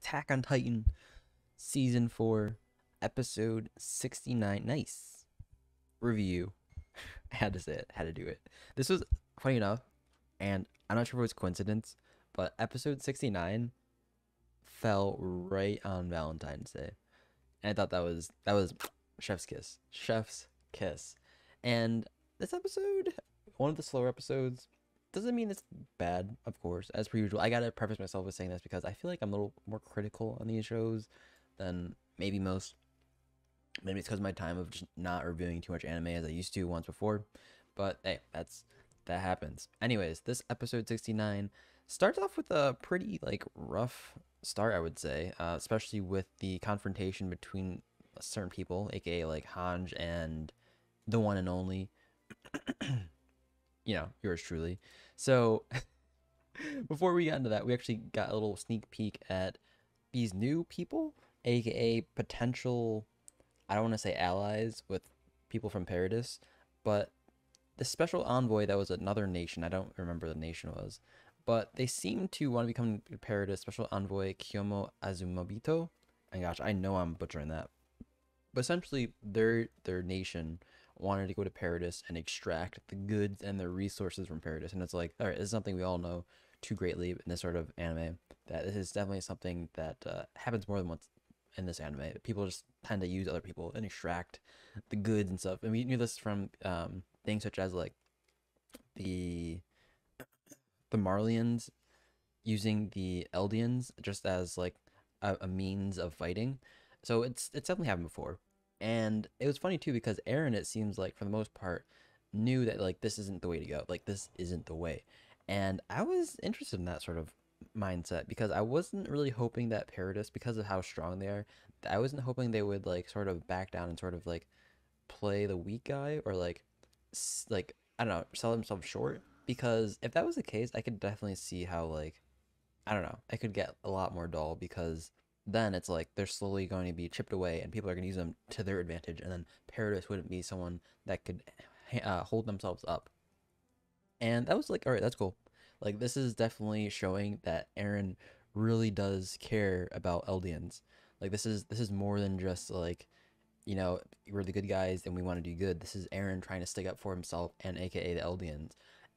Attack on Titan, Season 4, Episode 69. Nice. Review. I had to say it, had to do it. This was funny enough, and I'm not sure if it was coincidence, but Episode 69 fell right on Valentine's Day. And I thought that was chef's kiss. Chef's kiss. And this episode, one of the slower episodes, doesn't mean it's bad, of course, as per usual. I gotta preface myself with saying this because I feel like I'm a little more critical on these shows than maybe most. Maybe it's because of my time of just not reviewing too much anime as I used to once before. But hey, that happens. Anyways, this episode 69 starts off with a pretty rough start, I would say, especially with the confrontation between certain people, aka like Hanj and the one and only, yours truly. So before we got into that, we actually got a little sneak peek at these new people, aka potential, I don't want to say allies with people from Paradis, but the special envoy that was another nation, I don't remember the nation was, but they seem to want to become Paradis special envoy Kiyomo Azumabito. And gosh, I know I'm butchering that. But essentially, their nation wanted to go to Paradis and extract the goods and the resources from Paradis. And it's like, all right, this is something we all know too greatly in this sort of anime. That this is definitely something that happens more than once in this anime. People just tend to use other people and extract the goods and stuff. And we knew this from things such as like the Marlians using the Eldians just as like a means of fighting. So it's definitely happened before. And it was funny too because Eren, it seems like for the most part, knew that like this isn't the way to go. Like this isn't the way. And I was interested in that sort of mindset because I wasn't really hoping that Paradis, because of how strong they are, I wasn't hoping they would like sort of back down and sort of like play the weak guy or like I don't know, sell themselves short. Because if that was the case, I could definitely see how like I don't know, it could get a lot more dull because then it's like they're slowly going to be chipped away and people are going to use them to their advantage, and then Paradis wouldn't be someone that could hold themselves up. And that was like, all right, that's cool. Like this is definitely showing that Eren really does care about Eldians. Like this is more than just like, we're the good guys and we want to do good. This is Eren trying to stick up for himself and aka the Eldians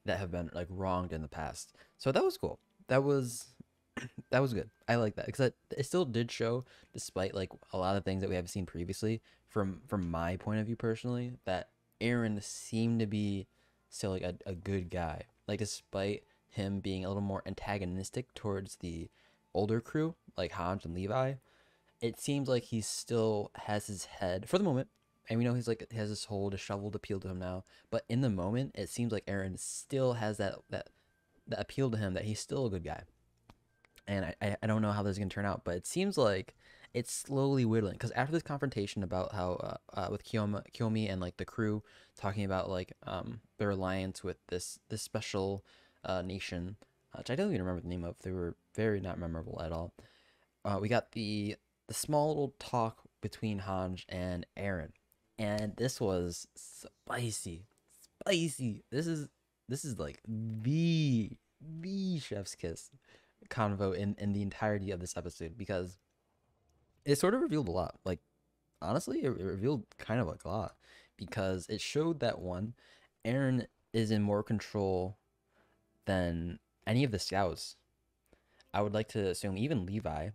that have been like wronged in the past. So that was cool. That was that was good. I like that because it still did show, despite like a lot of things that we have seen previously, from my point of view personally, that Eren seemed to be still like a good guy. Like despite him being a little more antagonistic towards the older crew, like Hans and Levi, it seems like he still has his head for the moment. And we know he's like he has this whole disheveled appeal to him now. But in the moment, it seems like Eren still has that appeal to him that he's still a good guy. And I don't know how this is gonna turn out, but it seems like it's slowly whittling. Because after this confrontation about how with Kiyomi and like the crew talking about like their alliance with this special nation, which I don't even remember the name of. They were very not memorable at all. We got the small little talk between Hanj and Eren, and this was spicy, spicy. This is like the chef's kiss convo in the entirety of this episode because it sort of revealed a lot. Like honestly, it revealed kind of like a lot because it showed that one, Eren is in more control than any of the scouts. I would like to assume even Levi,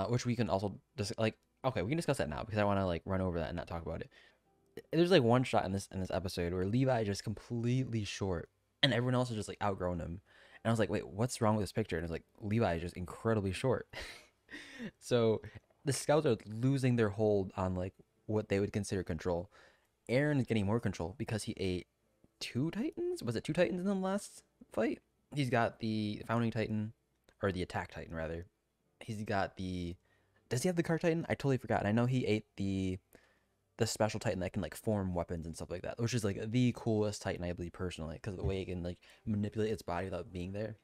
which we can also just like okay, we can discuss that now because I want to like run over that and not talk about it. There's like one shot in this episode where Levi is just completely short and everyone else is just like outgrown him. And I was like, wait, what's wrong with this picture? And it's like Levi is just incredibly short. So the scouts are losing their hold on like what they would consider control. Eren is getting more control because he ate two titans. Was it two titans in the last fight? He's got the founding titan, or the attack titan rather. He's got the. Does he have the car titan? I totally forgot. I know he ate the special titan that can like form weapons and stuff like that, which is like the coolest titan I believe personally because of the way it can like manipulate its body without being there.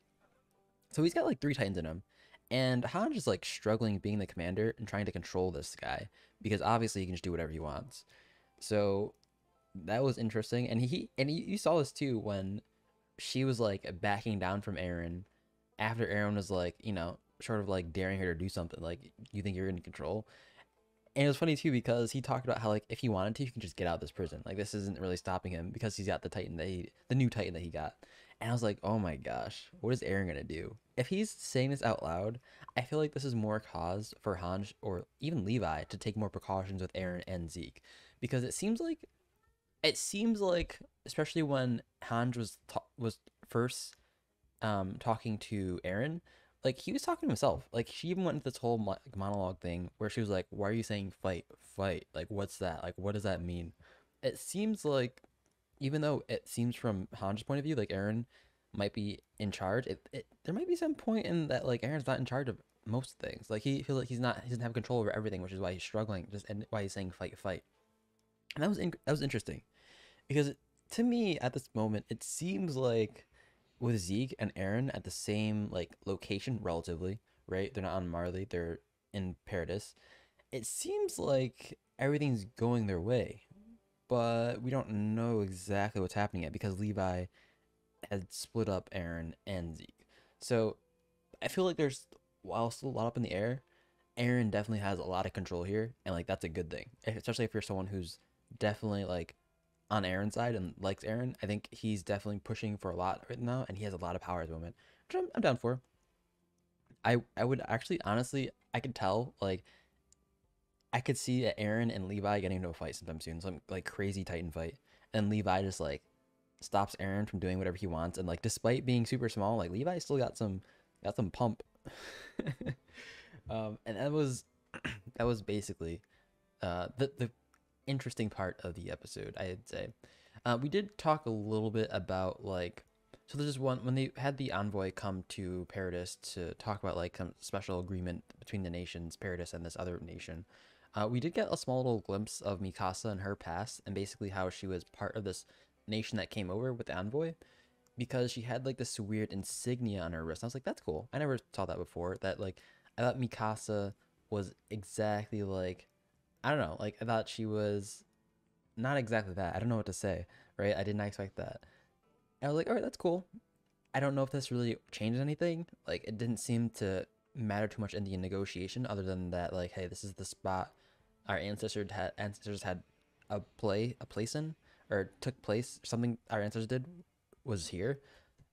So he's got like three titans in him, and Hanj is like struggling being the commander and trying to control this guy because obviously he can just do whatever he wants. So that was interesting, and you saw this too when she was like backing down from Eren after Eren was like sort of like daring her to do something. Like, you think you're in control. And it was funny too because he talked about how like if he wanted to, he can just get out of this prison. Like this isn't really stopping him because he's got the new Titan that he got. And I was like, oh my gosh, what is Aaron gonna do? If he's saying this out loud, I feel like this is more cause for Hanj or even Levi to take more precautions with Aaron and Zeke, because it seems like especially when Hanj was first talking to Aaron, like he was talking to himself. Like she even went into this whole monologue thing where she was like, "Why are you saying fight, fight? Like what's that? Like what does that mean?" It seems like even though it seems from Han's point of view, like Aaron might be in charge. There might be some point in that like Aaron's not in charge of most things. Like he feels like he doesn't have control over everything, which is why he's struggling. Just and why he's saying fight, fight. And that was interesting because to me at this moment it seems like with Zeke and Aaron at the same like location relatively, right? They're not on Marley, they're in Paradis. It seems like everything's going their way, but we don't know exactly what's happening yet because Levi had split up Aaron and Zeke. So I feel like there's, while still a lot up in the air, Aaron definitely has a lot of control here, and like that's a good thing, especially if you're someone who's definitely like on Aaron's side and likes Aaron. I think he's definitely pushing for a lot right now, and he has a lot of power at the moment, which I'm down for. I would actually honestly I could tell like I could see Aaron and Levi getting into a fight sometime soon, some like crazy Titan fight, and Levi just like stops Aaron from doing whatever he wants, and like despite being super small, like Levi still got some pump. And that was basically the interesting part of the episode, I'd say. We did talk a little bit about like, so there's this one when they had the envoy come to Paradis to talk about like some special agreement between the nations, Paradis and this other nation. We did get a small little glimpse of Mikasa and her past, and basically how she was part of this nation that came over with the envoy, because she had like this weird insignia on her wrist. I was like, that's cool. I never saw that before. That like I thought Mikasa was exactly like, I don't know, like I thought she was not exactly that. I don't know what to say, right? I did not expect that. I was like, all right, that's cool. I don't know if this really changes anything. Like, it didn't seem to matter too much in the negotiation, other than that, like, hey, this is the spot our ancestors had a place in, or took place. Something our ancestors did was here.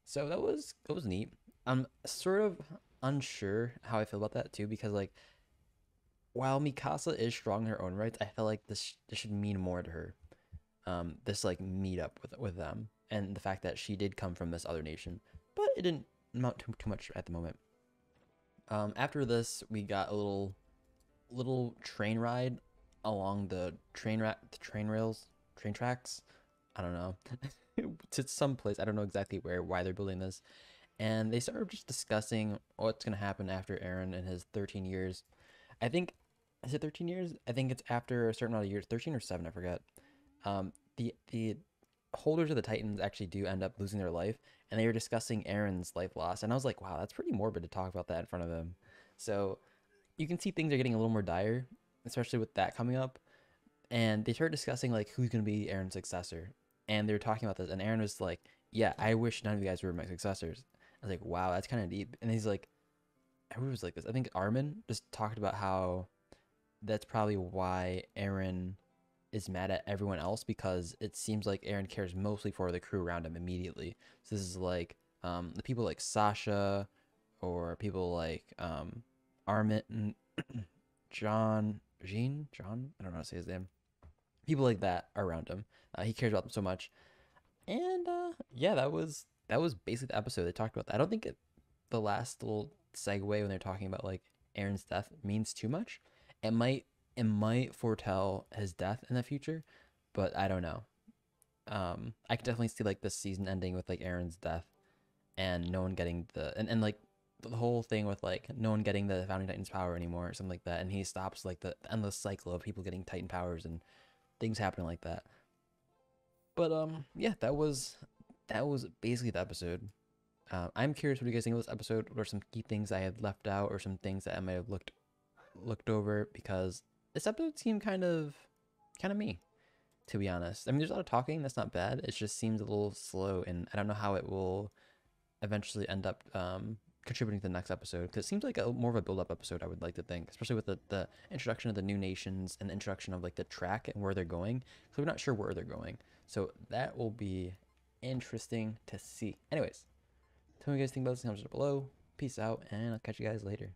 So that was neat. I'm sort of unsure how I feel about that too, because like while Mikasa is strong in her own rights, I feel like this should mean more to her. This like meetup with them, and the fact that she did come from this other nation, but it didn't amount to too much at the moment. After this, we got a little train ride along the train rails, train tracks. I don't know. To some place. I don't know exactly why they're building this. And they started just discussing what's gonna happen after Aaron and his 13 years. I think, is it 13 years? I think it's after a certain amount of years, 13 or 7, I forget. The holders of the Titans actually do end up losing their life, and they were discussing Aaron's life loss, and I was like, wow, that's pretty morbid to talk about that in front of him. So you can see things are getting a little more dire, especially with that coming up. And they started discussing like who's gonna be Aaron's successor, and they were talking about this, and Aaron was like, "Yeah, I wish none of you guys were my successors." I was like, "Wow, that's kind of deep." And he's like, "Who was like this?" I think Armin just talked about how that's probably why Aaron is mad at everyone else, because it seems like Aaron cares mostly for the crew around him immediately. So this is like the people like Sasha, or people like Armin, John. I don't know how to say his name. People like that are around him. He cares about them so much, and yeah, that was basically the episode. They talked about that. I don't think the last little segue when they're talking about like Aaron's death means too much. It might foretell his death in the future, but I don't know. I could definitely see like this season ending with like Aaron's death, and no one getting and like the whole thing with like no one getting the founding Titan's power anymore or something like that, and he stops like the endless cycle of people getting Titan powers and things happening like that. But yeah, that was basically the episode. I'm curious what you guys think of this episode. What are some key things I had left out, or some things that I might have looked over, because this episode seemed kind of me, to be honest. I mean, there's a lot of talking. That's not bad. It just seems a little slow, and I don't know how it will eventually end up. contributing to the next episode, because it seems like more of a build-up episode, I would like to think, especially with the introduction of the new nations and the introduction of like the track and where they're going. So we're not sure where they're going. So that will be interesting to see. Anyways, tell me what you guys think about this in the comments below. Peace out, and I'll catch you guys later.